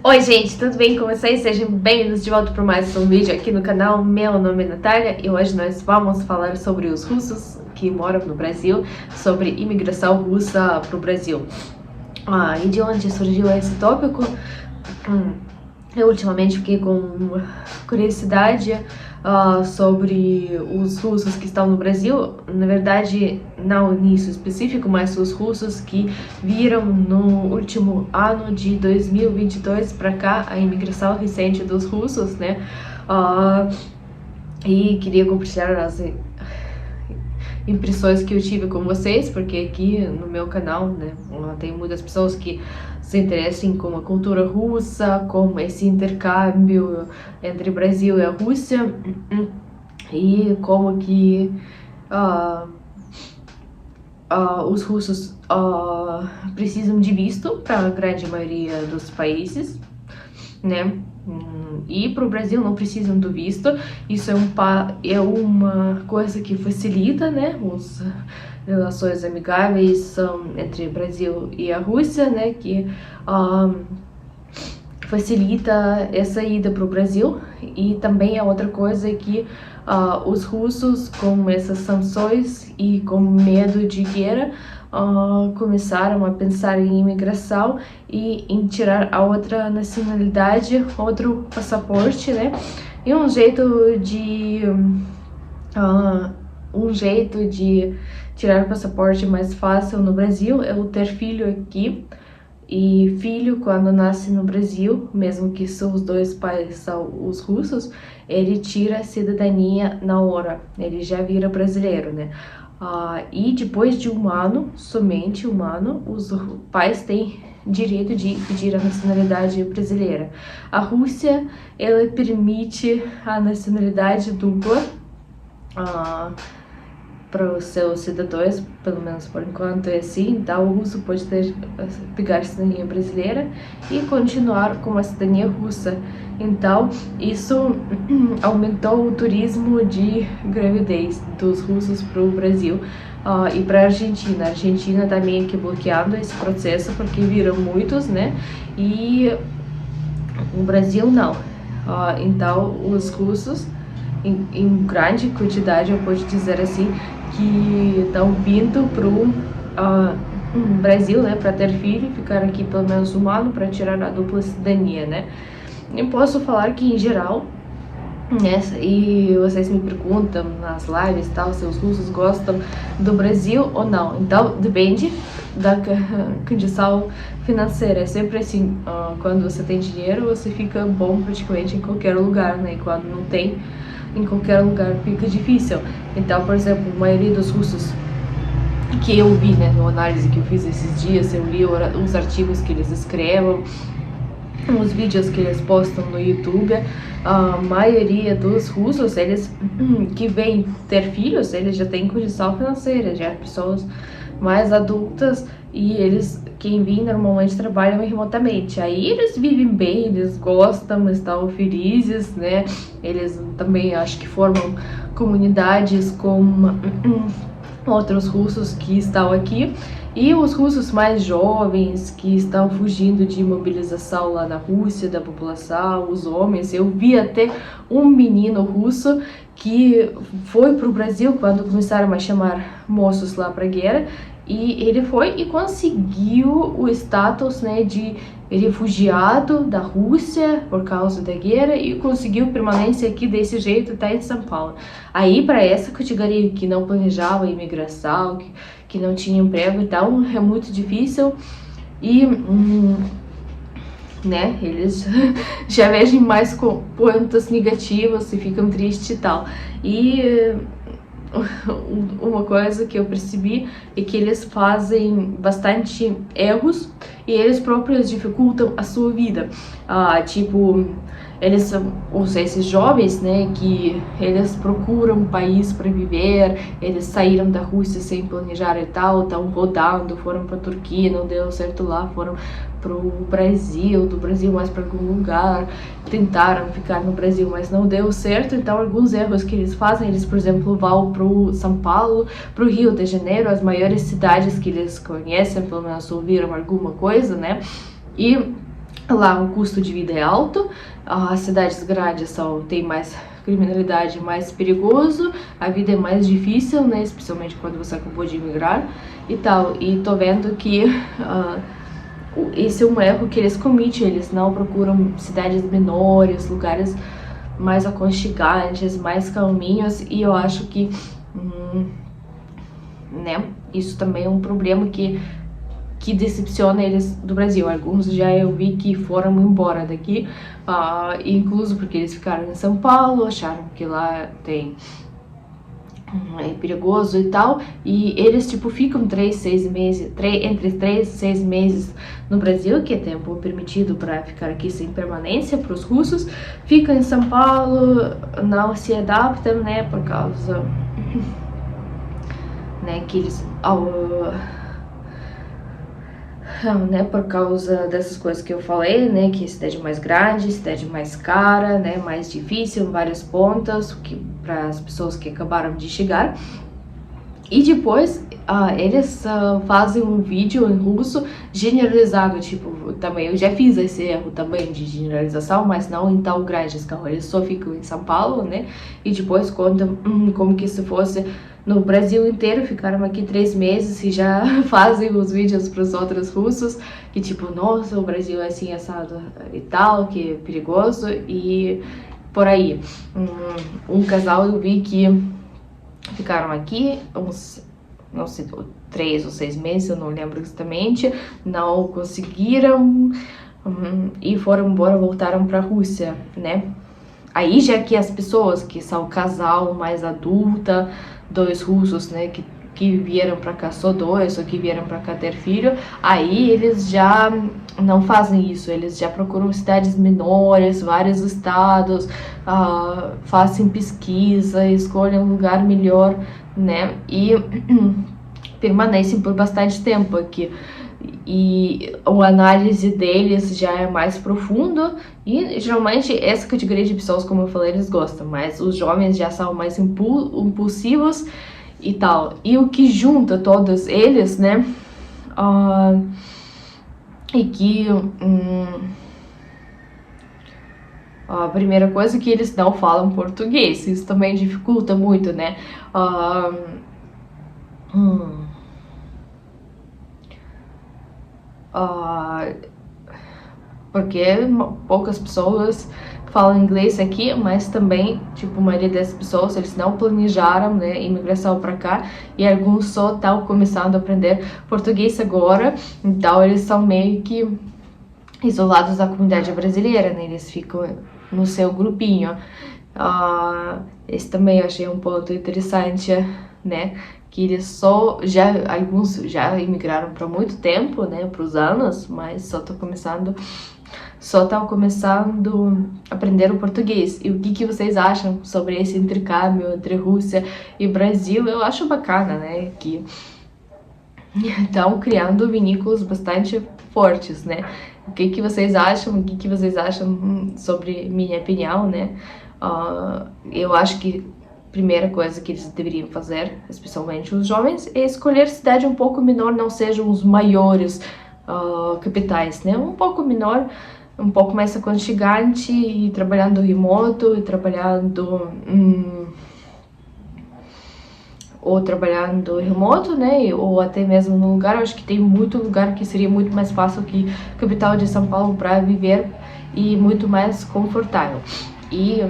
Oi gente, tudo bem com vocês? Sejam bem-vindos de volta para mais um vídeo aqui no canal. Meu nome é Natália e hoje nós vamos falar sobre os russos que moram no Brasil, sobre imigração russa para o Brasil. E de onde surgiu esse tópico? Eu ultimamente fiquei com curiosidade sobre os russos que estão no Brasil. Na verdade, não nisso específico, mas os russos que viram no último ano de 2022 para cá a imigração recente dos russos, né? E queria compartilhar as impressões que eu tive com vocês, porque aqui no meu canal, né, tem muitas pessoas que se interessam com a cultura russa, com esse intercâmbio entre o Brasil e a Rússia, e como que os russos precisam de visto para a grande maioria dos países, né? E para o Brasil não precisam do visto. Isso é uma coisa que facilita, né, as relações amigáveis entre o Brasil e a Rússia, né, que facilita essa ida para o Brasil. E também é outra coisa que os russos, com essas sanções e com medo de guerra, começaram a pensar em imigração e em tirar a outra nacionalidade, outro passaporte, né? E um jeito de tirar o passaporte mais fácil no Brasil é o ter filho aqui. E filho, quando nasce no Brasil, mesmo que seus dois pais são os russos, ele tira a cidadania na hora, ele já vira brasileiro, né? E depois de um ano, somente um ano, os pais têm direito de pedir a nacionalidade brasileira. A Rússia, ela permite a nacionalidade dupla para os seus cidadãos, pelo menos por enquanto é assim. Então o russo pode pegar a cidadania brasileira e continuar com a cidadania russa. Então isso aumentou o turismo de gravidez dos russos para o Brasil e para a Argentina. A Argentina está meio que bloqueando esse processo porque viram muitos, né? E o Brasil não. Então os russos em grande quantidade, eu posso dizer assim, que estão vindo pro Brasil, né, para ter filho, ficar aqui pelo menos um ano para tirar a dupla cidadania, né? Eu posso falar que em geral, né, e vocês me perguntam nas lives e tal, se os russos gostam do Brasil ou não. Então depende da condição financeira. É sempre assim, quando você tem dinheiro, você fica bom praticamente em qualquer lugar, né? E quando não tem, em qualquer lugar fica difícil. Então, por exemplo, a maioria dos russos que eu vi, né, na análise que eu fiz esses dias, eu li os artigos que eles escrevem, os vídeos que eles postam no YouTube. A maioria dos russos, eles que vêm ter filhos, eles já têm condição financeira, já pessoas mais adultas, e eles, quem vem normalmente trabalham remotamente. Aí eles vivem bem, eles gostam, estão felizes, né? Eles também acho que formam comunidades com outros russos que estão aqui. E os russos mais jovens que estão fugindo de mobilização lá na Rússia, da população, os homens. Eu vi até um menino russo que foi para o Brasil quando começaram a chamar moços lá para a guerra, e ele foi e conseguiu o status, né, de refugiado da Rússia por causa da guerra, e conseguiu permanência aqui desse jeito, tá em São Paulo. Aí para essa categoria que não planejava a imigração, que não tinha emprego, então é muito difícil. E né, eles já veem mais com pontos negativos e ficam tristes e tal. E uma coisa que eu percebi é que eles fazem bastante erros e eles próprios dificultam a sua vida. Tipo, eles são esses jovens, né, que eles procuram um país para viver, eles saíram da Rússia sem planejar e tal, estão rodando, foram para a Turquia, não deu certo lá, foram para o Brasil, do Brasil mais para algum lugar, tentaram ficar no Brasil, mas não deu certo. Então alguns erros que eles fazem, eles, por exemplo, vão para o São Paulo, para o Rio de Janeiro, as maiores cidades que eles conhecem, pelo menos ouviram alguma coisa, né, e Lá o custo de vida é alto, as cidades grandes tem mais criminalidade, mais perigoso, a vida é mais difícil, né, especialmente quando você acabou de imigrar e tal. E tô vendo que esse é um erro que eles cometem, eles não procuram cidades menores, lugares mais aconchegantes, mais calminhos, e eu acho que né, isso também é um problema que decepciona eles do Brasil. Alguns já eu vi que foram embora daqui, incluso porque eles ficaram em São Paulo, acharam que lá é perigoso e tal, e eles tipo ficam 3, 6 meses, entre 3 e 6 meses no Brasil, que é tempo permitido para ficar aqui sem permanência para os russos, ficam em São Paulo, não se adaptam, né, por causa, né, que eles né, por causa dessas coisas que eu falei, né, que é cidade mais grande, cidade mais cara, né, mais difícil, vários pontos para as pessoas que acabaram de chegar. E depois eles fazem um vídeo em russo generalizado, tipo, também eu já fiz esse erro também de generalização, mas não em tão grande escala, eles só ficam em São Paulo, né, e depois contam como que se fosse no Brasil inteiro, ficaram aqui 3 meses e já fazem os vídeos para os outros russos, que tipo, nossa, o Brasil é assim, assado e tal, que é perigoso, e por aí. Um casal eu vi que ficaram aqui uns, não sei, 3 ou 6 meses, eu não lembro exatamente, não conseguiram e foram embora, voltaram para a Rússia, né? Aí já que as pessoas que são casal mais adulta, 2 russos, né, que vieram para cá, só 2, ou que vieram para cá ter filho, aí eles já não fazem isso, eles já procuram cidades menores, vários estados, fazem pesquisa, escolhem um lugar melhor, né, e permanecem por bastante tempo aqui. E a análise deles já é mais profunda e geralmente essa categoria de pessoas, como eu falei, eles gostam, mas os jovens já são mais impulsivos e tal. E o que junta todos eles, né, é que a primeira coisa é que eles não falam português, isso também dificulta muito, né. Porque poucas pessoas falam inglês aqui, mas também, tipo, a maioria das pessoas, eles não planejaram, né, imigração para cá, e alguns só estão começando a aprender português agora, então eles são meio que isolados da comunidade brasileira, né, eles ficam no seu grupinho. Esse também eu achei um ponto interessante, né, que eles alguns já imigraram para muito tempo, né, para os anos, mas só estão começando a aprender o português. E o que vocês acham sobre esse intercâmbio entre Rússia e Brasil? Eu acho bacana, né, que estão criando vinícolas bastante fortes, né. O que vocês acham? O que vocês acham sobre minha opinião, né? Eu acho que a primeira coisa que eles deveriam fazer, especialmente os jovens, é escolher cidade um pouco menor, não sejam os maiores capitais, né? Um pouco menor, um pouco mais aconchegante, e trabalhando remoto, e trabalhando né, ou até mesmo no lugar. Eu acho que tem muito lugar que seria muito mais fácil que a capital de São Paulo para viver e muito mais confortável. E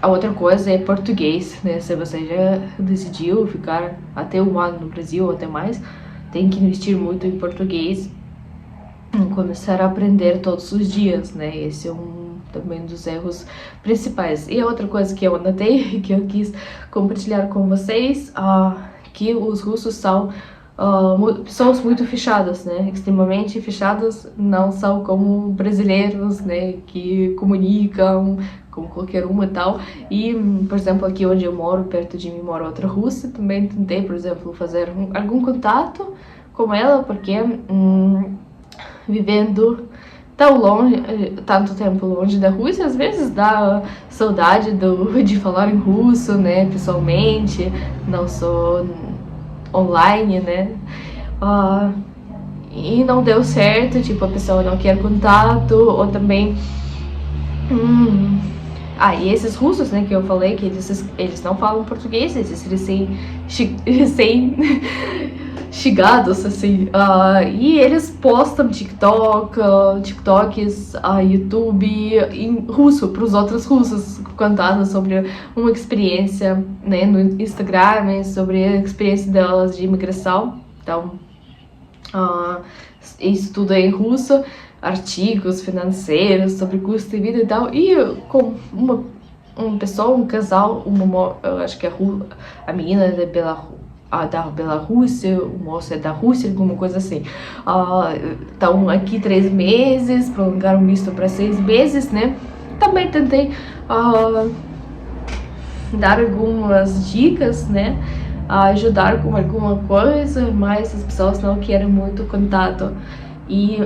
a outra coisa é português, né, se você já decidiu ficar até 1 ano no Brasil ou até mais, tem que investir muito em português, começar a aprender todos os dias, né, esse é também dos erros principais. E a outra coisa que eu anotei, que eu quis compartilhar com vocês, que os russos são pessoas muito fechadas, né, extremamente fechadas, não são como brasileiros, né, que comunicam como qualquer uma e tal. E, por exemplo, aqui onde eu moro, perto de mim mora outra russa, também tentei, por exemplo, fazer algum contato com ela, porque vivendo tão longe, tanto tempo longe da Rússia, às vezes dá saudade de falar em russo, né, pessoalmente, não só online, né, e não deu certo, tipo, a pessoa não quer contato, ou também... e esses russos, né, que eu falei, que eles não falam português, eles recém chegados, assim, e eles postam TikToks, YouTube em russo, para os outros russos, contando sobre uma experiência, né, no Instagram, sobre a experiência delas de imigração. Então, isso tudo é em russo, artigos financeiros sobre custo de vida e tal, e com uma pessoa, um casal, eu acho que a menina é da Bielorrússia, o moço é da Rússia, alguma coisa assim. Estão aqui 3 meses, prolongaram o visto para 6 meses, né? Também tentei dar algumas dicas, né? Ajudar com alguma coisa, mas as pessoas não querem muito contato. E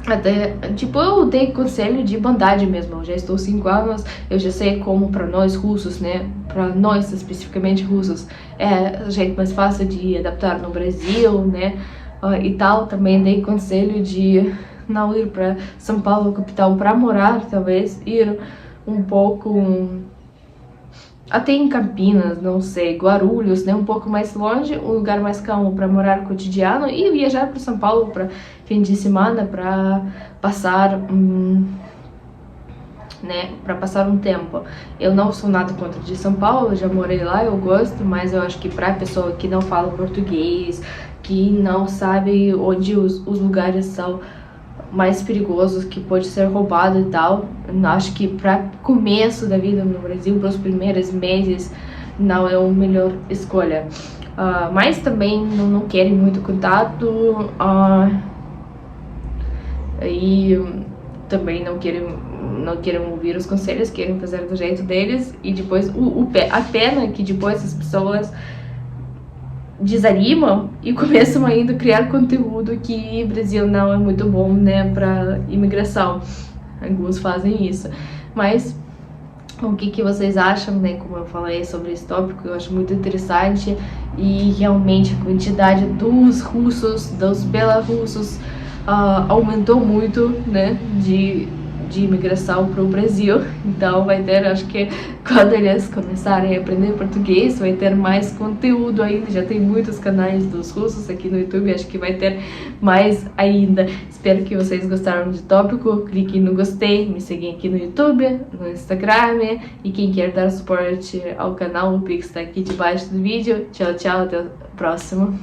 até, tipo, eu dei conselho de bondade mesmo. Eu já estou 5 anos, eu já sei como para nós russos, né? Para nós especificamente russos, é a jeito mais fácil de adaptar no Brasil, né? E tal. Também dei conselho de não ir para São Paulo, capital, para morar, talvez ir um pouco até em Campinas, não sei, Guarulhos, né, um pouco mais longe, um lugar mais calmo para morar cotidiano, e viajar para São Paulo para fim de semana para passar né, para passar um tempo. Eu não sou nada contra de São Paulo, já morei lá, eu gosto, mas eu acho que para pessoa que não fala português, que não sabe onde os lugares são mais perigosos, que pode ser roubado e tal, acho que para começo da vida no Brasil, para os primeiros meses, não é a melhor escolha. Mas também não querem muito contato, e também não querem ouvir os conselhos, querem fazer do jeito deles, e depois a pena é que depois as pessoas desanimam e começam ainda a criar conteúdo que o Brasil não é muito bom, né, para imigração. Alguns fazem isso. Mas o que vocês acham, né, como eu falei sobre esse tópico, eu acho muito interessante, e realmente a quantidade dos russos, dos belarussos, aumentou muito, né, de imigração para o Brasil. Então vai ter, acho que quando eles começarem a aprender português, vai ter mais conteúdo ainda. Já tem muitos canais dos russos aqui no YouTube, acho que vai ter mais ainda. Espero que vocês gostaram do tópico, cliquem no gostei, me sigam aqui no YouTube, no Instagram, e quem quer dar suporte ao canal, o Pix está aqui debaixo do vídeo. Tchau, tchau, até o próximo.